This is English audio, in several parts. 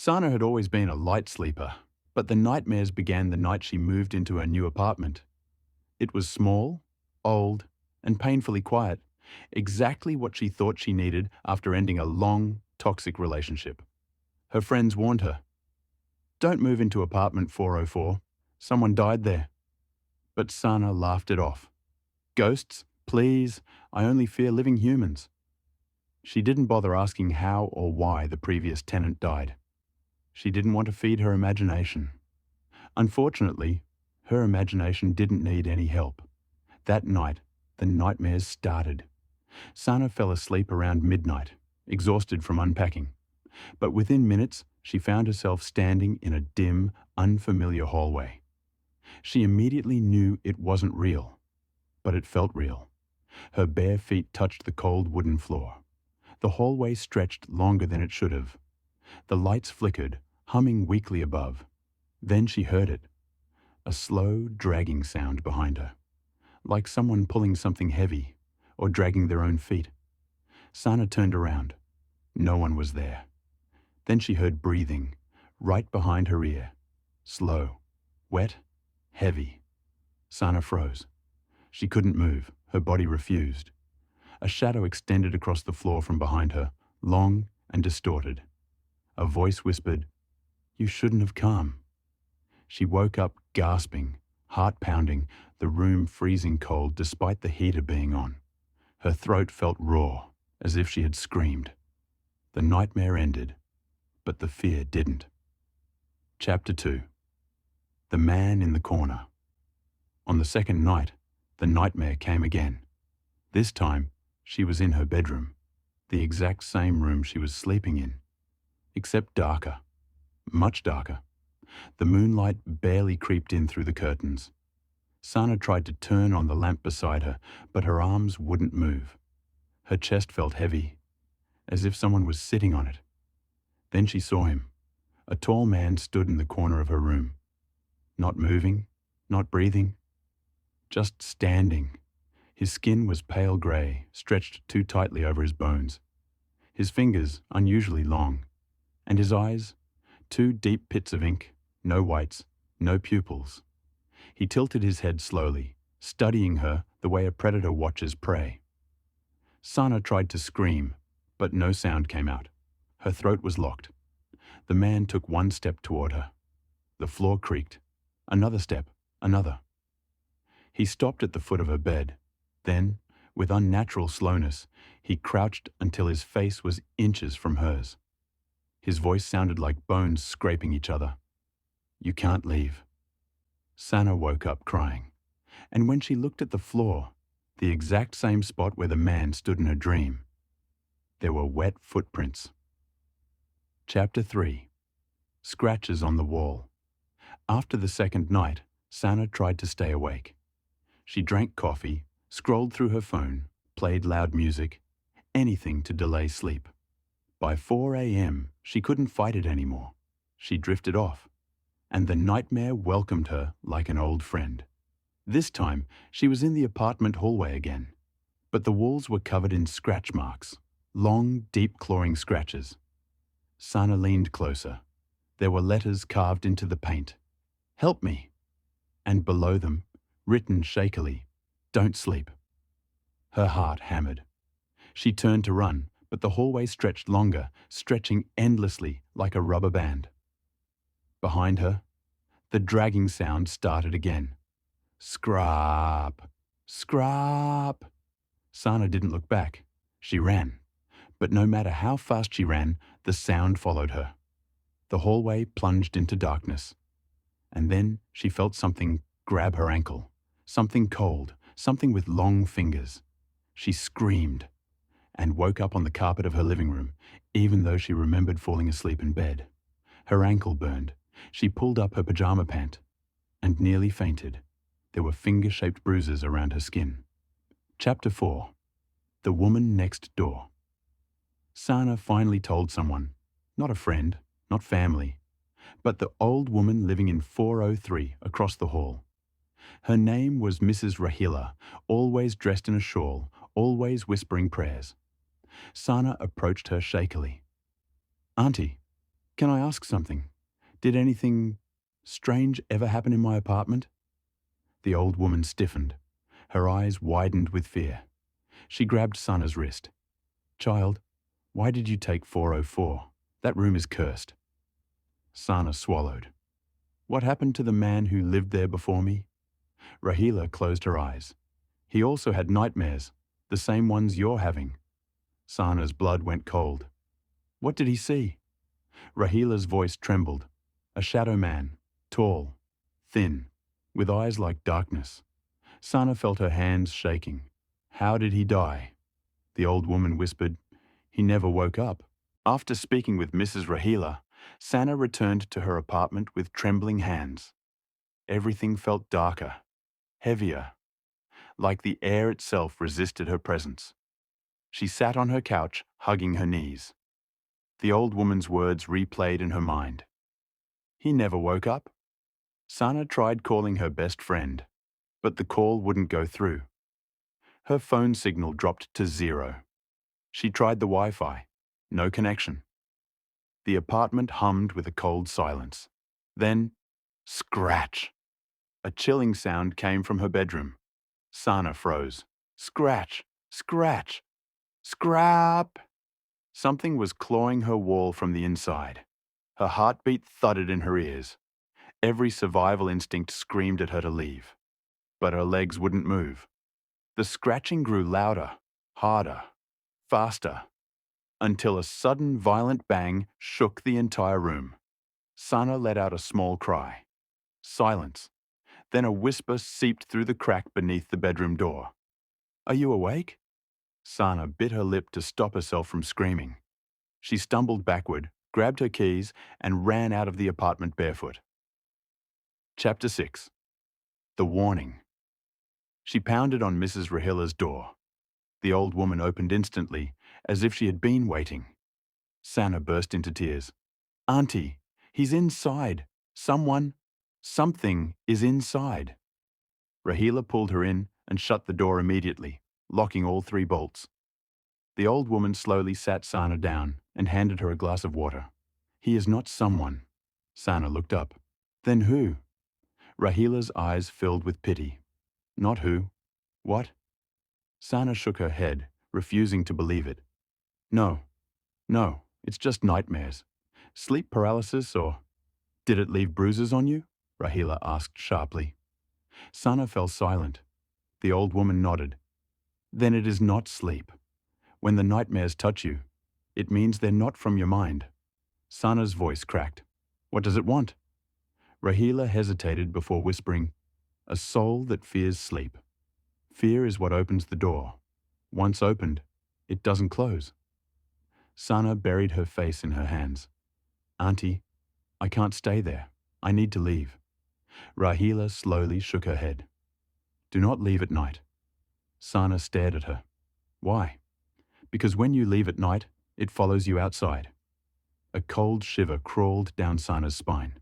Sana had always been a light sleeper, but the nightmares began the night she moved into her new apartment. It was small, old, and painfully quiet, exactly what she thought she needed after ending a long, toxic relationship. Her friends warned her, "Don't move into apartment 404. Someone died there." But Sana laughed it off. "Ghosts? Please, I only fear living humans." She didn't bother asking how or why the previous tenant died. She didn't want to feed her imagination. Unfortunately, her imagination didn't need any help. That night, the nightmares started. Sana fell asleep around midnight, exhausted from unpacking. But within minutes, she found herself standing in a dim, unfamiliar hallway. She immediately knew it wasn't real, but it felt real. Her bare feet touched the cold wooden floor. The hallway stretched longer than it should have. The lights flickered, humming weakly above. Then she heard it, a slow, dragging sound behind her, like someone pulling something heavy or dragging their own feet. Sana turned around. No one was there. Then she heard breathing, right behind her ear. Slow, wet, heavy. Sana froze. She couldn't move. Her body refused. A shadow extended across the floor from behind her, long and distorted. A voice whispered, "You shouldn't have come." She woke up gasping, heart pounding, the room freezing cold despite the heater being on. Her throat felt raw, as if she had screamed. The nightmare ended, but the fear didn't. Chapter 2. The Man in the Corner. On the second night, the nightmare came again. This time, she was in her bedroom, the exact same room she was sleeping in, except darker, much darker. The moonlight barely creeped in through the curtains. Sana tried to turn on the lamp beside her, but her arms wouldn't move. Her chest felt heavy, as if someone was sitting on it. Then she saw him. A tall man stood in the corner of her room. Not moving, not breathing, just standing. His skin was pale grey, stretched too tightly over his bones. His fingers unusually long, and his eyes, two deep pits of ink, no whites, no pupils. He tilted his head slowly, studying her the way a predator watches prey. Sana tried to scream, but no sound came out. Her throat was locked. The man took one step toward her. The floor creaked. Another step, another. He stopped at the foot of her bed. Then, with unnatural slowness, he crouched until his face was inches from hers. His voice sounded like bones scraping each other. "You can't leave." Sana woke up crying, and when she looked at the floor, the exact same spot where the man stood in her dream, there were wet footprints. Chapter 3. Scratches on the wall. After the second night, Sana tried to stay awake. She drank coffee, scrolled through her phone, played loud music, anything to delay sleep. By 4 a.m., she couldn't fight it anymore. She drifted off, and the nightmare welcomed her like an old friend. This time, she was in the apartment hallway again, but the walls were covered in scratch marks, long, deep clawing scratches. Sana leaned closer. There were letters carved into the paint. "Help me." And below them, written shakily, "Don't sleep." Her heart hammered. She turned to run, but the hallway stretched longer, stretching endlessly like a rubber band. Behind her, the dragging sound started again. Scrap, scrap. Sana didn't look back. She ran. But no matter how fast she ran, the sound followed her. The hallway plunged into darkness. And then she felt something grab her ankle. Something cold, something with long fingers. She screamed and woke up on the carpet of her living room, even though she remembered falling asleep in bed. Her ankle burned. She pulled up her pajama pant and nearly fainted. There were finger-shaped bruises around her skin. Chapter 4. The Woman Next Door. Sana finally told someone, not a friend, not family, but the old woman living in 403 across the hall. Her name was Mrs. Rahila, always dressed in a shawl, always whispering prayers. Sana approached her shakily. "Auntie, Can I ask something? Did anything strange ever happen in my apartment? The old woman stiffened. Her eyes widened with fear. She grabbed Sana's wrist. Child, why did you take 404? That room is cursed. Sana swallowed. What happened to the man who lived there before me? Rahila closed her eyes. He also had nightmares, the same ones you're having. Sana's blood went cold. What did he see? Rahila's voice trembled. A shadow man, tall, thin, with eyes like darkness. Sana felt her hands shaking. How did he die? The old woman whispered, He never woke up. After speaking with Mrs. Rahila, Sana returned to her apartment with trembling hands. Everything felt darker, heavier, like the air itself resisted her presence. She sat on her couch, hugging her knees. The old woman's words replayed in her mind. He never woke up. Sana tried calling her best friend, but the call wouldn't go through. Her phone signal dropped to 0. She tried the Wi-Fi. No connection. The apartment hummed with a cold silence. Then, scratch! A chilling sound came from her bedroom. Sana froze. Scratch! Scratch! Scrap! Something was clawing her wall from the inside. Her heartbeat thudded in her ears. Every survival instinct screamed at her to leave. But her legs wouldn't move. The scratching grew louder, harder, faster, until a sudden violent bang shook the entire room. Sana let out a small cry. Silence. Then a whisper seeped through the crack beneath the bedroom door. Are you awake? Sana bit her lip to stop herself from screaming. She stumbled backward, grabbed her keys, and ran out of the apartment barefoot. Chapter 6. The Warning. She pounded on Mrs. Rahila's door. The old woman opened instantly, as if she had been waiting. Sana burst into tears. Auntie, he's inside. Something is inside. Rahila pulled her in and shut the door immediately, locking all 3 bolts. The old woman slowly sat Sana down and handed her a glass of water. He is not someone. Sana looked up. Then who? Rahila's eyes filled with pity. Not who. What? Sana shook her head, refusing to believe it. No, it's just nightmares. Sleep paralysis or... Did it leave bruises on you? Rahila asked sharply. Sana fell silent. The old woman nodded. Then it is not sleep. When the nightmares touch you, it means they're not from your mind. Sana's voice cracked. What does it want? Rahila hesitated before whispering, A soul that fears sleep. Fear is what opens the door. Once opened, it doesn't close. Sana buried her face in her hands. Auntie, I can't stay there. I need to leave. Rahila slowly shook her head. Do not leave at night. Sana stared at her. Why? Because when you leave at night, it follows you outside. A cold shiver crawled down Sana's spine.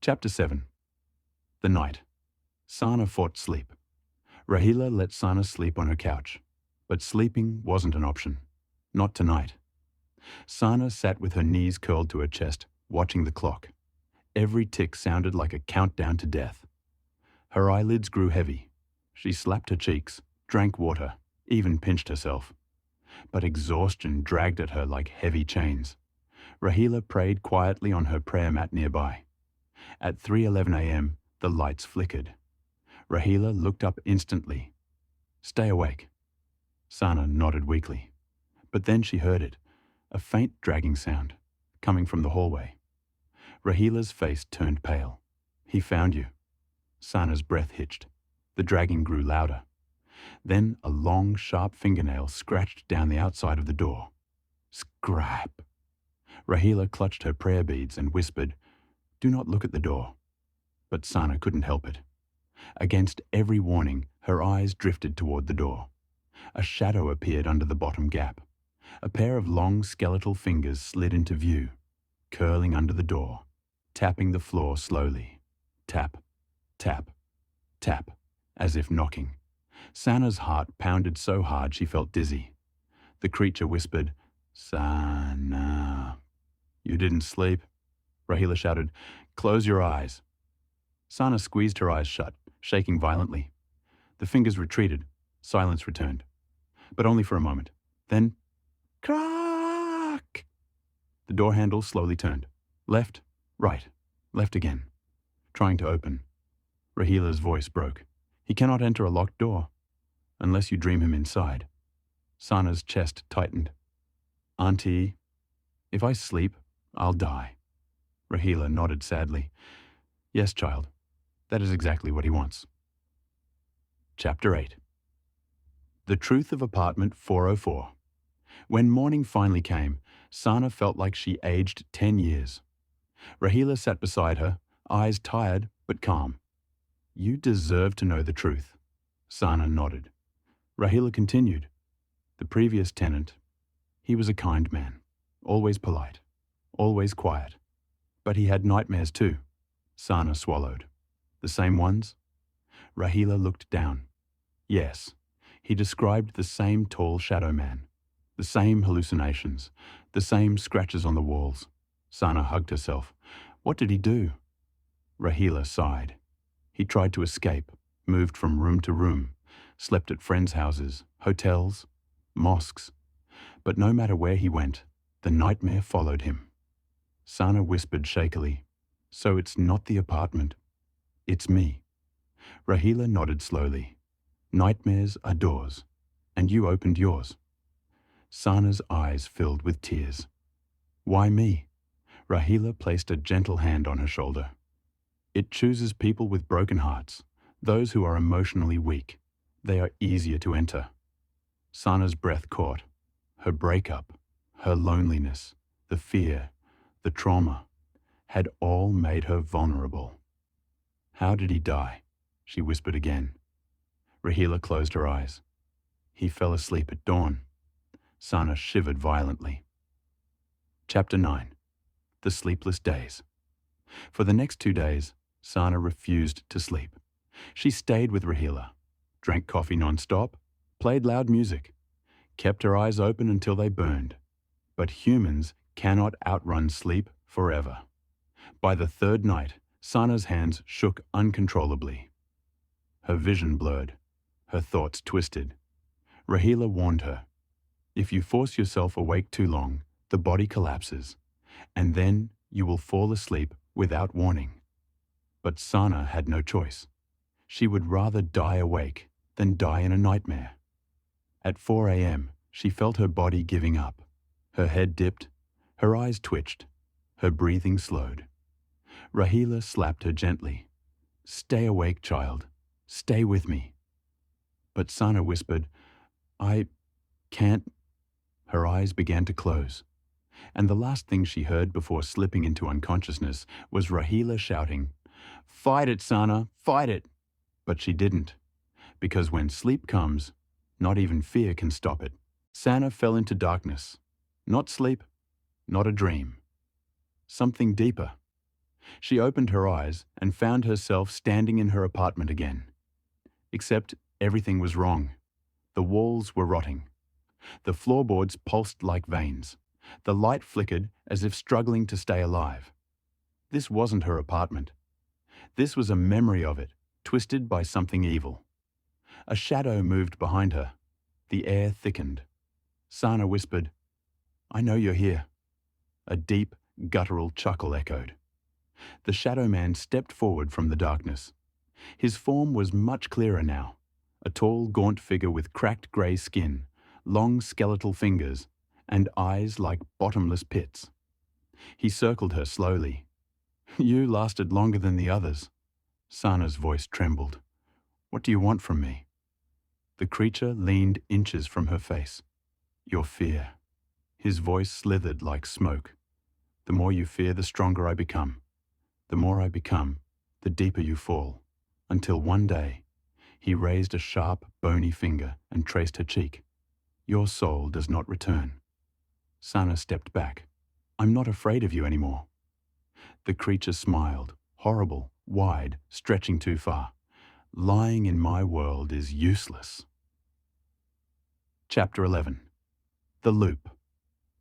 Chapter 7. The Night. Sana fought sleep. Rahila let Sana sleep on her couch, but sleeping wasn't an option. Not tonight. Sana sat with her knees curled to her chest, watching the clock. Every tick sounded like a countdown to death. Her eyelids grew heavy. She slapped her cheeks, drank water, even pinched herself. But exhaustion dragged at her like heavy chains. Rahila prayed quietly on her prayer mat nearby. At 3:11 a.m., the lights flickered. Rahila looked up instantly. Stay awake. Sana nodded weakly. But then she heard it, a faint dragging sound, coming from the hallway. Rahila's face turned pale. He found you. Sana's breath hitched. The dragging grew louder. Then a long, sharp fingernail scratched down the outside of the door. Scrap. Rahila clutched her prayer beads and whispered, Do not look at the door. But Sana couldn't help it. Against every warning, her eyes drifted toward the door. A shadow appeared under the bottom gap. A pair of long skeletal fingers slid into view, curling under the door, tapping the floor slowly. Tap, tap, tap, as if knocking. Sana's heart pounded so hard she felt dizzy. The creature whispered, Sana. You didn't sleep, Rahila shouted. Close your eyes. Sana squeezed her eyes shut, shaking violently. The fingers retreated. Silence returned. But only for a moment. Then, crack! The door handle slowly turned. Left, right, left again. Trying to open. Rahila's voice broke. He cannot enter a locked door, unless you dream him inside. Sana's chest tightened. Auntie, if I sleep, I'll die. Rahila nodded sadly. Yes, child, that is exactly what he wants. Chapter 8. The Truth of Apartment 404. When morning finally came, Sana felt like she aged 10 years. Rahila sat beside her, eyes tired but calm. You deserve to know the truth. Sana nodded. Rahila continued. The previous tenant, he was a kind man, always polite, always quiet. But he had nightmares too. Sana swallowed. The same ones? Rahila looked down. Yes, he described the same tall shadow man, the same hallucinations, the same scratches on the walls. Sana hugged herself. What did he do? Rahila sighed. He tried to escape, moved from room to room, slept at friends' houses, hotels, mosques. But no matter where he went, the nightmare followed him. Sana whispered shakily, So it's not the apartment. It's me. Rahila nodded slowly. Nightmares are doors, and you opened yours. Sana's eyes filled with tears. Why me? Rahila placed a gentle hand on her shoulder. It chooses people with broken hearts, those who are emotionally weak. They are easier to enter. Sana's breath caught. Her breakup, her loneliness, the fear, the trauma, had all made her vulnerable. How did he die? She whispered again. Rahila closed her eyes. He fell asleep at dawn. Sana shivered violently. Chapter 9. The Sleepless Days. For the next 2 days, Sana refused to sleep. She stayed with Rahila, drank coffee non-stop, played loud music, kept her eyes open until they burned. But humans cannot outrun sleep forever. By the third night, Sana's hands shook uncontrollably. Her vision blurred, her thoughts twisted. Rahila warned her, if you force yourself awake too long, the body collapses, and then you will fall asleep without warning. But Sana had no choice. She would rather die awake than die in a nightmare. At 4 a.m., she felt her body giving up. Her head dipped, her eyes twitched, her breathing slowed. Rahila slapped her gently. Stay awake, child. Stay with me. But Sana whispered, I can't. Her eyes began to close. And the last thing she heard before slipping into unconsciousness was Rahila shouting, Fight it, Sana, fight it! But she didn't. Because when sleep comes, not even fear can stop it. Sana fell into darkness. Not sleep, not a dream. Something deeper. She opened her eyes and found herself standing in her apartment again. Except everything was wrong. The walls were rotting. The floorboards pulsed like veins. The light flickered as if struggling to stay alive. This wasn't her apartment. This was a memory of it, twisted by something evil. A shadow moved behind her. The air thickened. Sana whispered, I know you're here. A deep, guttural chuckle echoed. The shadow man stepped forward from the darkness. His form was much clearer now. A tall, gaunt figure with cracked grey skin, long skeletal fingers, and eyes like bottomless pits. He circled her slowly. You lasted longer than the others. Sana's voice trembled. What do you want from me? The creature leaned inches from her face. Your fear. His voice slithered like smoke. The more you fear, the stronger I become. The more I become, the deeper you fall. Until one day, he raised a sharp, bony finger and traced her cheek. Your soul does not return. Sana stepped back. I'm not afraid of you anymore. The creature smiled, horrible, wide, stretching too far. Lying in my world is useless. Chapter 11. The Loop.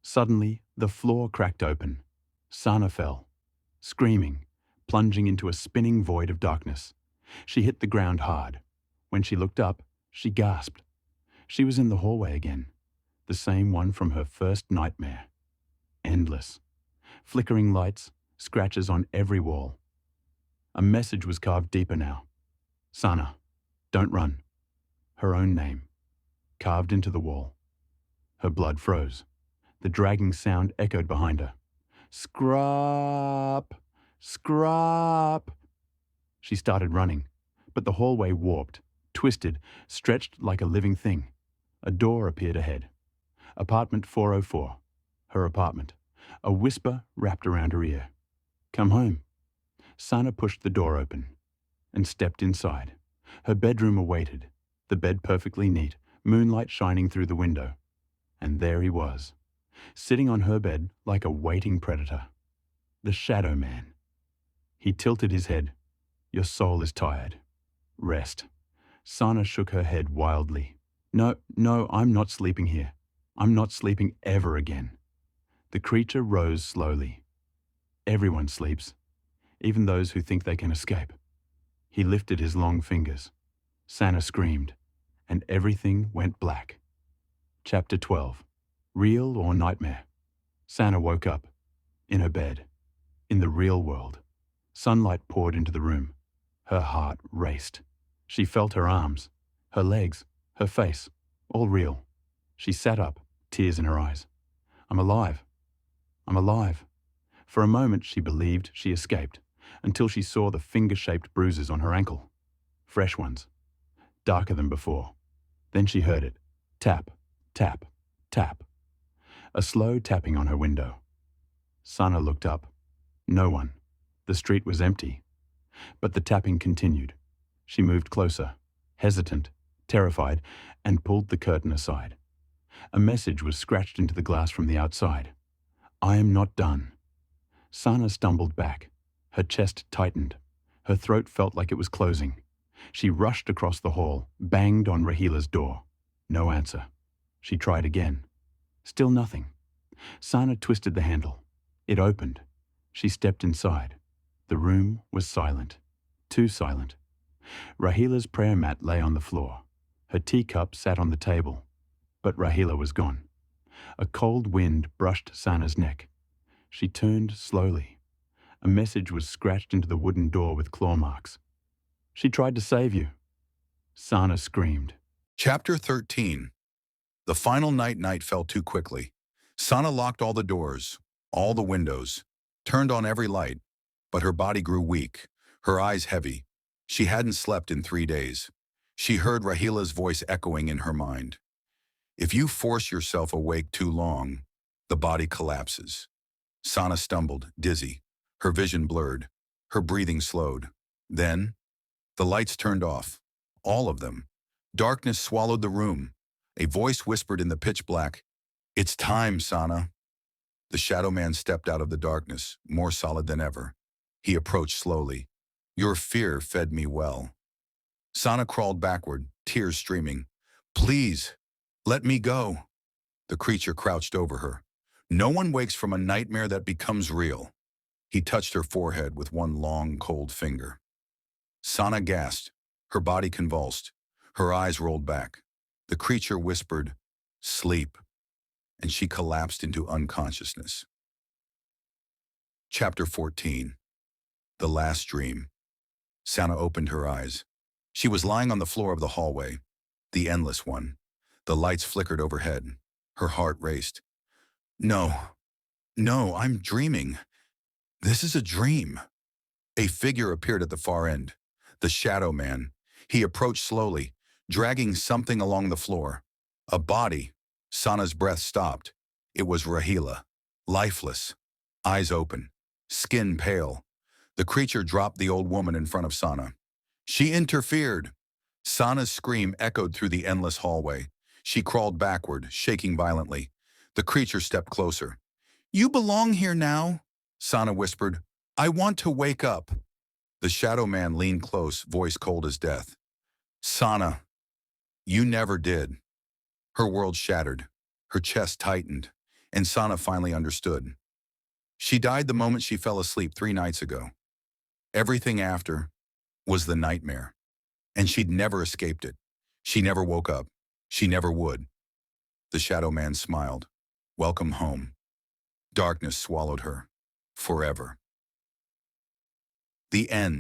Suddenly, the floor cracked open. Sana fell, screaming, plunging into a spinning void of darkness. She hit the ground hard. When she looked up, she gasped. She was in the hallway again, the same one from her first nightmare. Endless. Flickering lights, scratches on every wall. A message was carved deeper now. Sana, don't run. Her own name, carved into the wall. Her blood froze. The dragging sound echoed behind her. Scrap! Scrap! She started running, but the hallway warped, twisted, stretched like a living thing. A door appeared ahead. Apartment 404. Her apartment. A whisper wrapped around her ear. Come home. Sana pushed the door open and stepped inside. Her bedroom awaited, the bed perfectly neat, moonlight shining through the window. And there he was, sitting on her bed like a waiting predator. The Shadow Man. He tilted his head. Your soul is tired. Rest. Sana shook her head wildly. No, I'm not sleeping here. I'm not sleeping ever again. The creature rose slowly. Everyone sleeps, even those who think they can escape. He lifted his long fingers. Sana screamed, and everything went black. Chapter 12. Real or Nightmare? Sana woke up, in her bed, in the real world. Sunlight poured into the room. Her heart raced. She felt her arms, her legs, her face, all real. She sat up, tears in her eyes. I'm alive. I'm alive. For a moment she believed she escaped, until she saw the finger-shaped bruises on her ankle. Fresh ones, darker than before. Then she heard it. Tap, tap, tap. A slow tapping on her window. Sana looked up. No one. The street was empty. But the tapping continued. She moved closer, hesitant, terrified, and pulled the curtain aside. A message was scratched into the glass from the outside. I am not done. Sana stumbled back. Her chest tightened. Her throat felt like it was closing. She rushed across the hall, banged on Rahila's door. No answer. She tried again. Still nothing. Sana twisted the handle. It opened. She stepped inside. The room was silent. Too silent. Rahila's prayer mat lay on the floor. Her teacup sat on the table. But Rahila was gone. A cold wind brushed Sana's neck. She turned slowly. A message was scratched into the wooden door with claw marks. She tried to save you. Sana screamed. Chapter 13. The final night fell too quickly. Sana locked all the doors, all the windows, turned on every light, but her body grew weak, her eyes heavy. She hadn't slept in 3 days. She heard Rahila's voice echoing in her mind. If you force yourself awake too long, the body collapses. Sana stumbled, dizzy, her vision blurred, her breathing slowed. Then, the lights turned off, all of them. Darkness swallowed the room. A voice whispered in the pitch black, "It's time, Sana." The Shadow Man stepped out of the darkness, more solid than ever. He approached slowly. Your fear fed me well. Sana crawled backward, tears streaming. Please, let me go. The creature crouched over her. No one wakes from a nightmare that becomes real. He touched her forehead with one long, cold finger. Sana gasped. Her body convulsed. Her eyes rolled back. The creature whispered, "Sleep," and she collapsed into unconsciousness. Chapter 14. The Last Dream. Sana opened her eyes. She was lying on the floor of the hallway, the endless one. The lights flickered overhead. Her heart raced. No, I'm dreaming. This is a dream. A figure appeared at the far end. The Shadow Man. He approached slowly, dragging something along the floor. A body. Sana's breath stopped. It was Rahila, lifeless, eyes open, skin pale. The creature dropped the old woman in front of Sana. She interfered. Sana's scream echoed through the endless hallway. She crawled backward, shaking violently. The creature stepped closer. You belong here now, Sana whispered. I want to wake up. The Shadow Man leaned close, voice cold as death. Sana, you never did. Her world shattered. Her chest tightened, and Sana finally understood. She died the moment she fell asleep 3 nights ago. Everything after was the nightmare, and she'd never escaped it. She never woke up. She never would. The shadow man smiled. Welcome home. Darkness swallowed her. Forever. The end.